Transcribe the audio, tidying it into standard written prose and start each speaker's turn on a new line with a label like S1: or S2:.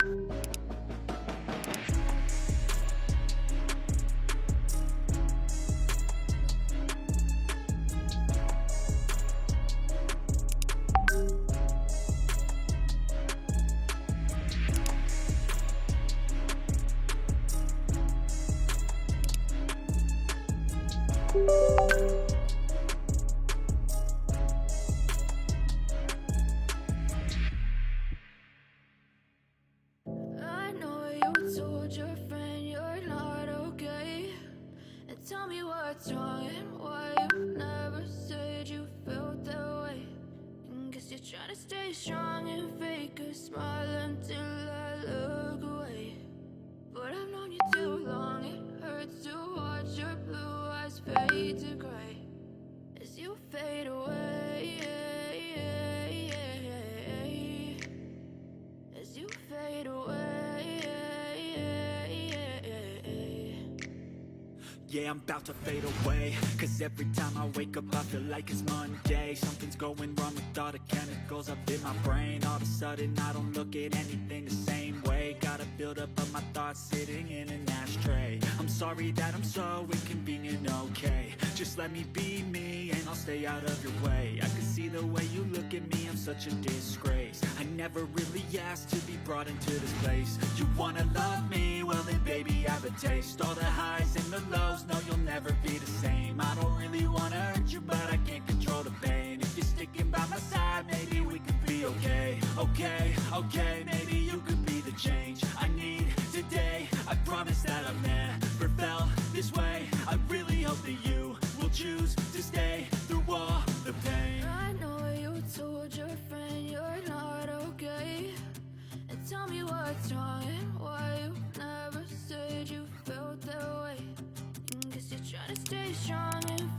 S1: I know you told your friend you're not okay, and tell me what's wrong and why you never said you felt that way. And guess you're trying to stay strong and fake a smile until I look away. But I've known you too long, it hurts to watch your blue eyes fade to gray as you fade away, as you fade away.
S2: Yeah, I'm about to fade away, cause every time I wake up I feel like it's Monday. Something's going wrong with all the chemicals up in my brain. All of a sudden I don't look at anything the same way. Gotta build up of my thoughts sitting in an ashtray. I'm sorry that I'm so inconvenient, okay. Just let me be me and I'll stay out of your way. I can see the way you look at me, I'm such a disgrace. I never really asked to be brought into this place. You wanna love me? Well then baby I have a taste. All the highs and the lows, no you'll never be the same. I don't really wanna hurt you but I can't control the pain. If you're sticking by my side, maybe we could be okay. Okay, maybe you could be the change I need today. I promise that I've never felt this way. I really hope that you will choose to stay through all the pain.
S1: I know you told your friend you're not okay, and tell me what's wrong and why you never said you felt that way. And guess you're trying to stay strong and